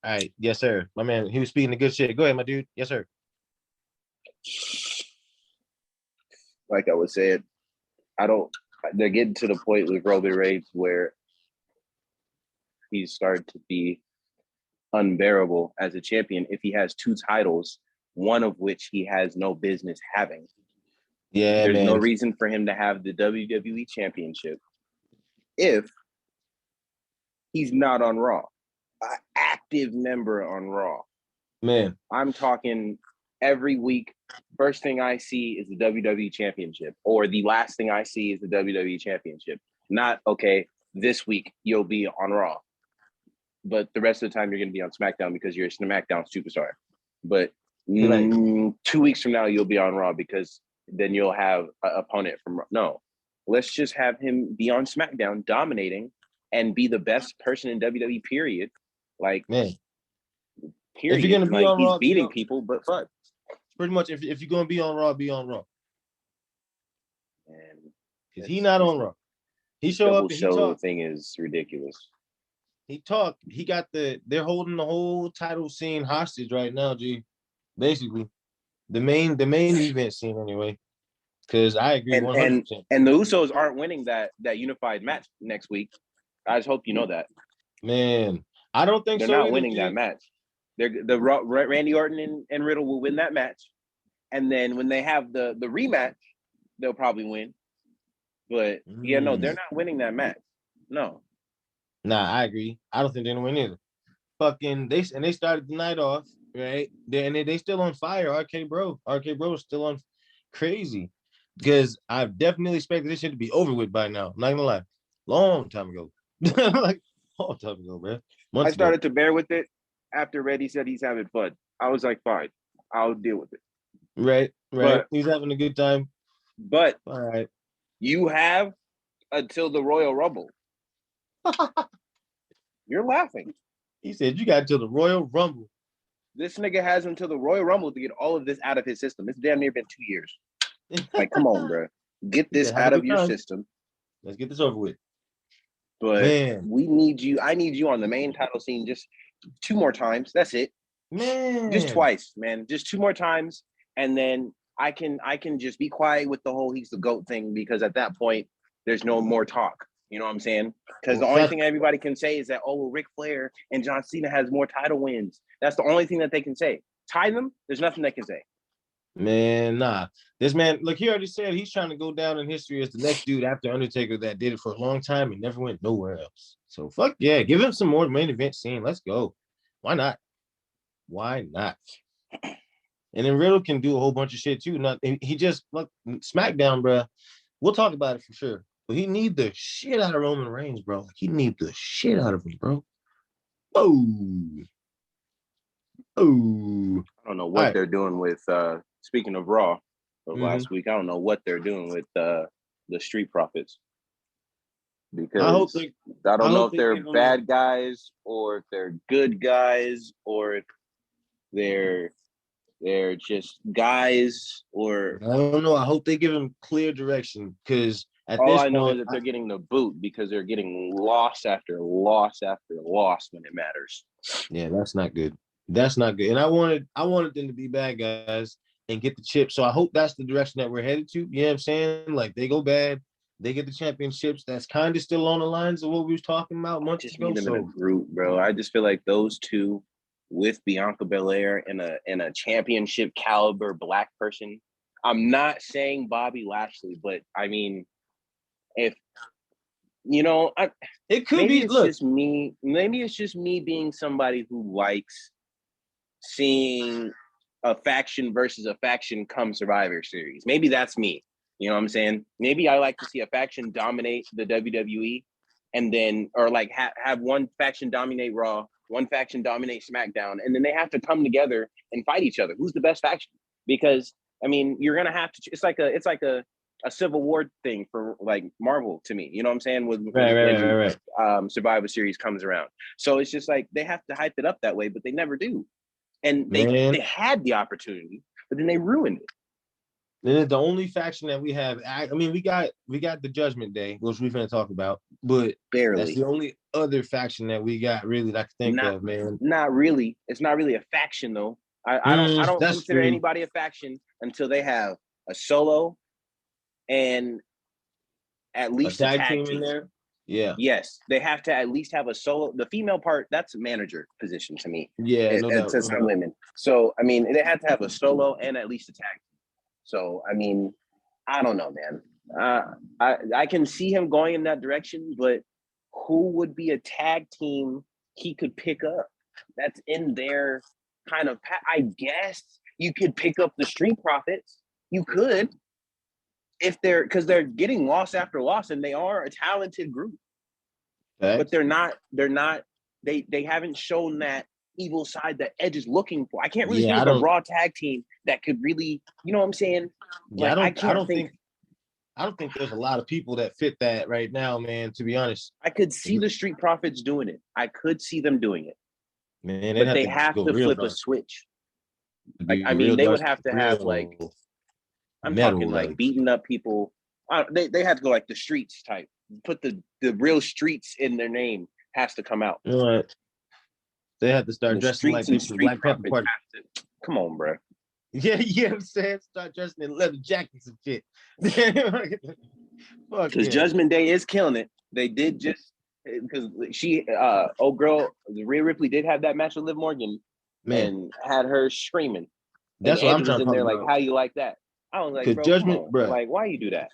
All right, yes, sir. My man, he was speaking the good shit. Go ahead, my dude. Yes, sir. Like I was saying, I don't. They're getting to the point with Roman Reigns where he's starting to be unbearable as a champion if he has two titles, one of which he has no business having. Yeah, There's no man. reason for him to have the WWE Championship if he's not on Raw, an active member on Raw. Man, I'm talking every week. First thing I see is the WWE Championship, or the last thing I see is the WWE Championship. Not, okay, this week you'll be on Raw, but the rest of the time you're going to be on SmackDown because you're a SmackDown superstar. But 2 weeks from now, you'll be on Raw because then you'll have an opponent from Raw. No, let's just have him be on SmackDown dominating and be the best person in WWE, period. Like, man. period. If you're gonna be like, on he's Raw, beating people, but fuck. Pretty much, if you're gonna be on Raw, be on Raw. Because he It's not on Raw. He show up and he talk. Thing is ridiculous. He talked. He got they're holding the whole title scene hostage right now, G. Basically, the main event scene anyway. Because I agree 100%. And the Usos aren't winning that unified match next week. I just hope you know that. Man, I don't think they're so. They're not winning that match. Randy Orton and Riddle will win that match, and then when they have the rematch, they'll probably win. But yeah, no, they're not winning that match. No. Nah, I agree. I don't think they're gonna win either. Fucking they started the night off, right? They still on fire. RK Bro is still on crazy. Because I definitely expected this shit to be over with by now. I'm not gonna lie. Long time ago. Like long time ago, man. I started to bear with it after Reddy said he's having fun. I was like, fine, I'll deal with it. Right. But he's having a good time. But all right. You have until the Royal Rumble. You're laughing. He said you got until the Royal Rumble. This nigga has until the Royal Rumble to get all of this out of his system. It's damn near been 2 years. Like, come on, bro. Get this out of your system. Let's get this over with. But man, we need you. I need you on the main title scene just 2 more times. That's it. Man. Just twice, man. Just 2 more times. And then I can just be quiet with the whole he's the GOAT thing, because at that point, there's no more talk. You know what I'm saying? Because the only thing everybody can say is that, oh, well, Ric Flair and John Cena has more title wins. That's the only thing that they can say. Tie them, there's nothing they can say. Man, nah. This man, look, he already said he's trying to go down in history as the next dude after Undertaker that did it for a long time and never went nowhere else. So fuck yeah, give him some more main event scene. Let's go. Why not? Why not? And then Riddle can do a whole bunch of shit too. He just look SmackDown, bro. We'll talk about it for sure. But he need the shit out of Roman Reigns, bro. Like, he need the shit out of him, bro. Oh. I don't know what they're doing with speaking of Raw of last week. I don't know what they're doing with the Street Profits. Because I don't know if they're bad guys or if they're good guys or if they're just guys, or I don't know. I hope they give him clear direction, because all I know is that they're getting the boot because they're getting loss after loss after loss when it matters. Yeah, that's not good. That's not good. And I wanted them to be bad guys and get the chip. So I hope that's the direction that we're headed to. You know what I'm saying? Like, they go bad, they get the championships. That's kind of still on the lines of what we was talking about months ago. Need them in a group, bro. I just feel like those two with Bianca Belair and a championship caliber black person. I'm not saying Bobby Lashley, but I mean, if you know, it could be. Just me. Maybe it's just me being somebody who likes seeing a faction versus a faction come Survivor Series. Maybe that's me. You know what I'm saying? Maybe I like to see a faction dominate the WWE, and then, or like have one faction dominate Raw, one faction dominate SmackDown, and then they have to come together and fight each other. Who's the best faction? Because I mean, you're gonna have to. It's like a Civil War thing for like Marvel to me. You know what I'm saying? When Survivor Series comes around, so it's just like they have to hype it up that way, but they never do. And they had the opportunity, but then they ruined it. Then the only faction that we have, I mean, we got the Judgment Day, which we're gonna talk about, but that's Barely. the only other faction that we got really that I can think Not of, man. not really. It's not really a faction though. I don't That's consider true. anybody a faction until they have a solo and at least a tag team in there. Yeah. Yes, they have to at least have a solo. The female part, that's a manager position to me. Yeah, no doubt. To some women. So I mean, they have to have a solo and at least a tag team. So I mean, I don't know, man. I can see him going in that direction, but who would be a tag team he could pick up? That's in their kind of. I guess you could pick up the Street Profits. You could, if because they're getting loss after loss, and they are a talented group. But they're not. They haven't shown that evil side that Edge is looking for. I can't really think of a Raw tag team that could really, you know what I'm saying? Yeah, like, I don't think there's a lot of people that fit that right now, man, to be honest. I could see the Street Profits doing it. I could see them doing it. Man, but they have to flip a switch. Like, I mean, they would have to have like, I'm talking like beating up people. They have to go like the streets type. Put the real streets in their name has to come out. You know what? They have to start dressing like this Black Panther Party. Come on, bro. Yeah, you know what I'm saying? Start dressing in leather jackets and shit. Because Judgment Day is killing it. They did just because she old girl Rhea Ripley did have that match with Liv Morgan, man, and had her screaming. That's what I'm trying to talk there, like, how you like that? I was like, bro, Judgment, bro, like, why you do that?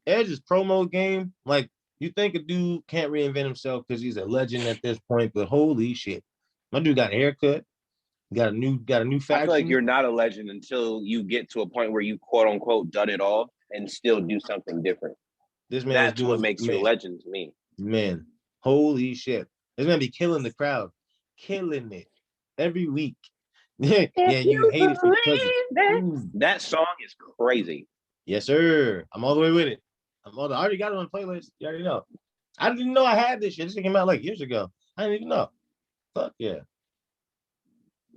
Edge's promo game, like, you think a dude can't reinvent himself because he's a legend at this point, but holy shit, my dude got a haircut, got a new faction. I feel like you're not a legend until you get to a point where you quote unquote done it all and still do something different. This man, that's what makes you a legend to me. Man, holy shit, this man be killing the crowd, killing it every week. Yeah, you hate it because that song is crazy. Yes, sir. I'm all the way with it. I already got it on the playlist. You already know. I didn't know I had this shit. This came out like years ago. I didn't even know. Fuck yeah.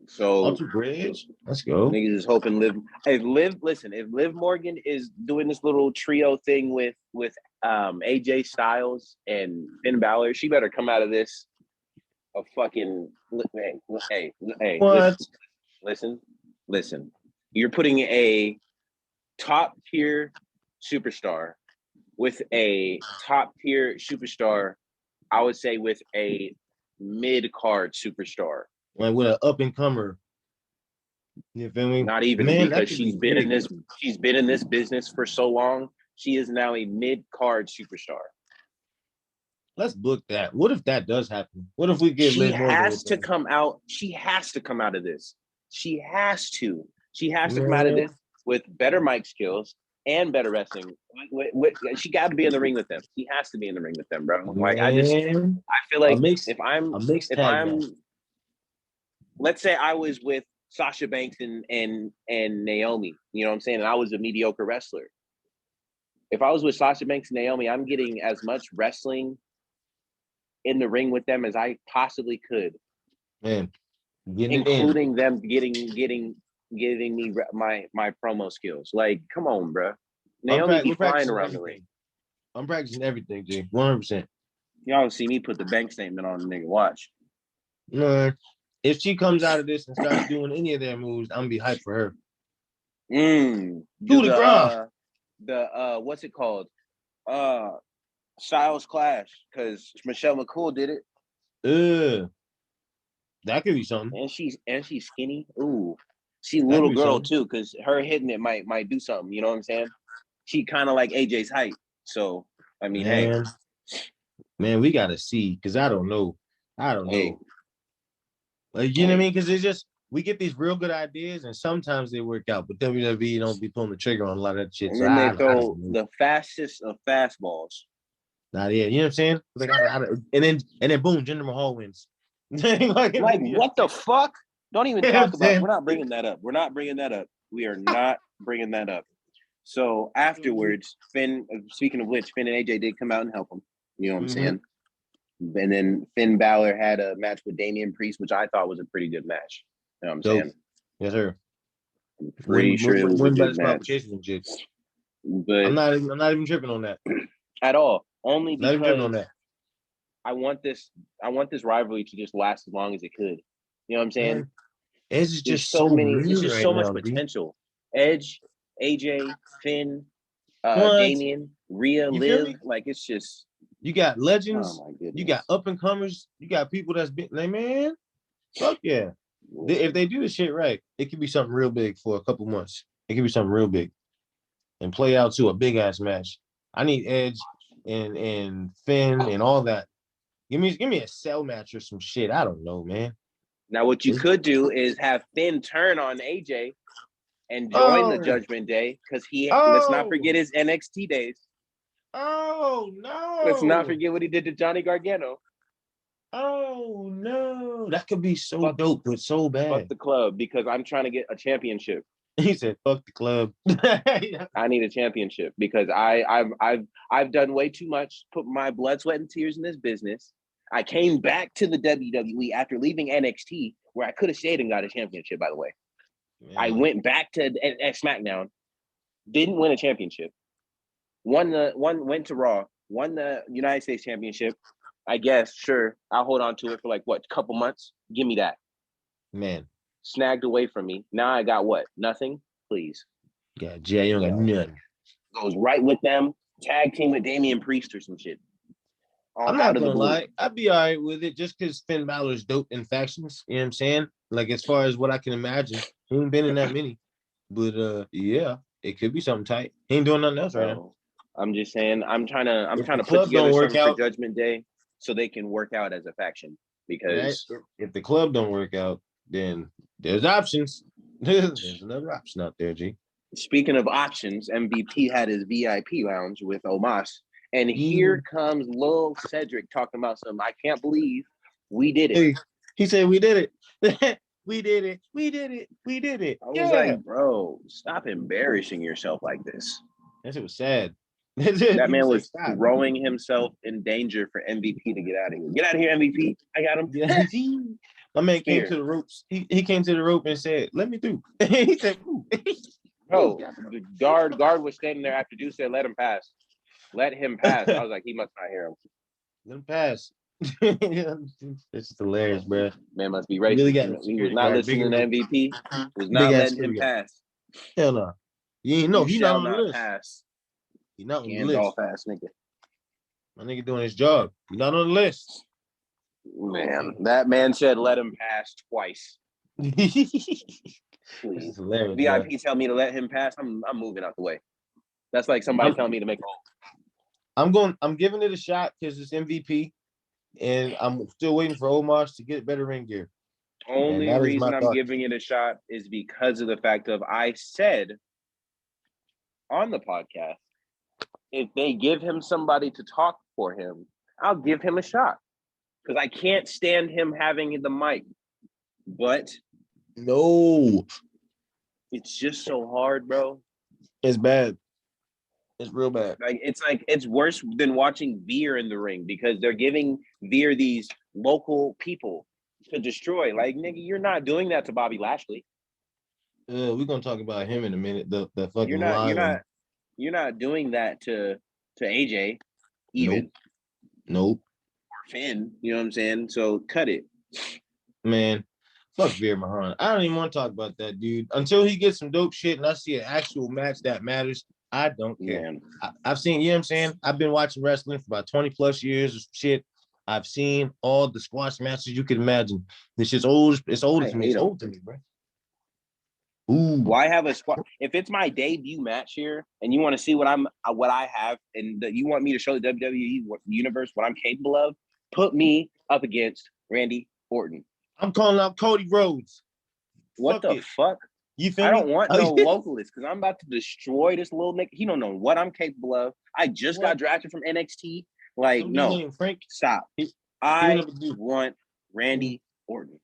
So Ultra Bridge. Let's go. Niggas is hoping if Liv Morgan is doing this little trio thing with AJ Styles and Finn Balor, she better come out of this a fucking hey. What? Listen. You're putting a top tier superstar with a top tier superstar, I would say with a mid card superstar, like with an up and comer. You feel me? Not even, man, because she's been in this business for so long. She is now a mid card superstar. Let's book that. What if that does happen? What if we get? She has to come out. She has to come out of this. She has to come out of this with better mic skills and better wrestling. She got to be in the ring with them. She has to be in the ring with them, bro. Like, I feel like if I'm, let's say I was with Sasha Banks and Naomi, you know what I'm saying? And I was a mediocre wrestler. If I was with Sasha Banks and Naomi, I'm getting as much wrestling in the ring with them as I possibly could. Man, including them getting me my promo skills. Like, come on, bro. Naomi be flying around the ring. I'm practicing everything, G. 100%. Y'all see me put the bank statement on the nigga. Watch. No, if she comes out of this and starts doing any of their moves, I'm gonna be hyped for her. The what's it called? Styles Clash, because Michelle McCool did it. That could be something. And she's skinny. Ooh, she's a little girl too, because her hitting it might do something. You know what I'm saying? She kind of like AJ's height. So I mean, man, we gotta see, because I don't know. Like, you know what I mean? Because it's just, we get these real good ideas, and sometimes they work out, but WWE don't be pulling the trigger on a lot of that shit. And then they throw the fastest of fastballs. Not yet. You know what I'm saying? Like, and then boom, Jinder Mahal wins. like what the fuck? Don't even talk about. We're not bringing that up. We are not bringing that up. So afterwards, Finn. Speaking of which, Finn and AJ did come out and help him. You know what I'm saying? And then Finn Balor had a match with Damian Priest, which I thought was a pretty good match. You know what I'm saying? Yes, sir. Pretty sure it was a Win by good match. disqualification and shit. But I'm not even tripping on that. At all. Only Not even tripping on because that. I want this rivalry to just last as long as it could. You know what I'm saying? Man, Edge is There's just so many, real there's just right so much now, dude. potential. Edge, AJ, Finn, What? Damian, Rhea, You feel Liv. me? Like it's just You got legends. oh my goodness. You got up and comers. You got people that's been like, man, fuck yeah. If they do this shit right, it could be something real big for a couple months. It could be something real big and play out to a big ass match. I need Edge and Finn and all that. Give me a cell match or some shit. I don't know, man. Now what you could do is have Finn turn on AJ and join the Judgment Day because let's not forget his NXT days. Oh no! Let's not forget what he did to Johnny Gargano. Oh no! That could be so dope, but so bad. Fuck the club because I'm trying to get a championship. He said, "Fuck the club." I need a championship because I've done way too much, put my blood, sweat, and tears in this business. I came back to the WWE after leaving NXT, where I could have stayed and got a championship. By the way, man. I went back to SmackDown, didn't win a championship. Went to Raw, won the United States Championship. I guess sure, I'll hold on to it for like what, couple months. Give me that, man. Snagged away from me. Now I got what? Nothing. Please. Yeah, Jay, you don't got nothing. Goes right with them. Tag team with Damian Priest or some shit. I'm not gonna lie, I'd be all right with it just because Finn Balor's dope in factions. You know what I'm saying? Like as far as what I can imagine, he ain't been in that many. But yeah, it could be something tight. He ain't doing nothing else right now. I'm just saying, I'm trying to put together something for Judgment Day so they can work out as a faction. Because if the club don't work out, then there's options. There's another option out there, G. Speaking of options, MVP had his VIP lounge with Omos. And here comes Lil Cedric talking about some, I can't believe we did it. Hey, he said we did it. We did it. We did it. We did it. I was like, bro, stop embarrassing yourself like this. That shit was sad. That man was throwing himself in danger for MVP to get out of here. Get out of here, MVP. I got him. Yeah. My man came to the ropes. He came to the rope and said, let me through. He said, bro, the guard was standing there after Deuce said, let him pass. Let him pass. I was like, he must not hear him. Let him pass. It's hilarious, bro. Man must be racist. He was not listening to MVP. Was not letting him pass. Hell no. You ain't know. He's not on the list. Pass. He's not on the list. Ass nigga. My nigga doing his job. He's not on the list. Man, that man said let him pass twice. This is hilarious. VIP bro. Tell me to let him pass. I'm moving out the way. That's like somebody telling me to make a hole. I'm giving it a shot because it's MVP, and I'm still waiting for Omos to get better ring gear. Only reason I'm giving it a shot is because of the fact of I said on the podcast, if they give him somebody to talk for him, I'll give him a shot. Because I can't stand him having the mic. But no, it's just so hard, bro. It's bad. It's real bad. It's worse than watching Veer in the ring because they're giving Veer these local people to destroy. Like, nigga, you're not doing that to Bobby Lashley. We're gonna talk about him in a minute. The fucking lion. You're not doing that to AJ, even. Nope. Or Finn, you know what I'm saying? So cut it. Man, fuck Veer Mahan. I don't even want to talk about that dude. Until he gets some dope shit and I see an actual match that matters, I don't care. I've seen, you know what I'm saying? I've been watching wrestling for about 20 plus years of shit. I've seen all the squash matches you can imagine. It's just old. It's old to me. It's old to me, bro. Ooh. Why have a squash? If it's my debut match here and you want to see what I have and you want me to show the WWE universe what I'm capable of, put me up against Randy Orton. I'm calling out Cody Rhodes. What the fuck? You feel I me? don't want no localist because I'm about to destroy this little nigga. He don't know what I'm capable of. I just got drafted from NXT. Like, no, Frank. Stop. I want Randy Orton.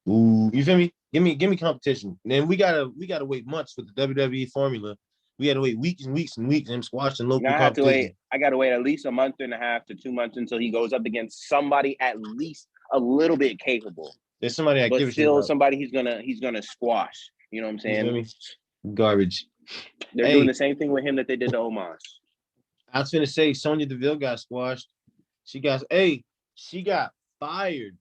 Ooh, you feel me? Give me competition. Then we gotta wait months for the WWE formula. We gotta wait weeks and weeks and weeks and squashing local competition. I gotta wait at least a month and a half to 2 months until he goes up against somebody at least a little bit capable. There's somebody I but give a still shit about. Somebody he's gonna squash. You know what I'm You feel saying? me? Garbage. They're doing the same thing with him that they did to Omos. I was finna say Sonya Deville got squashed. She got fired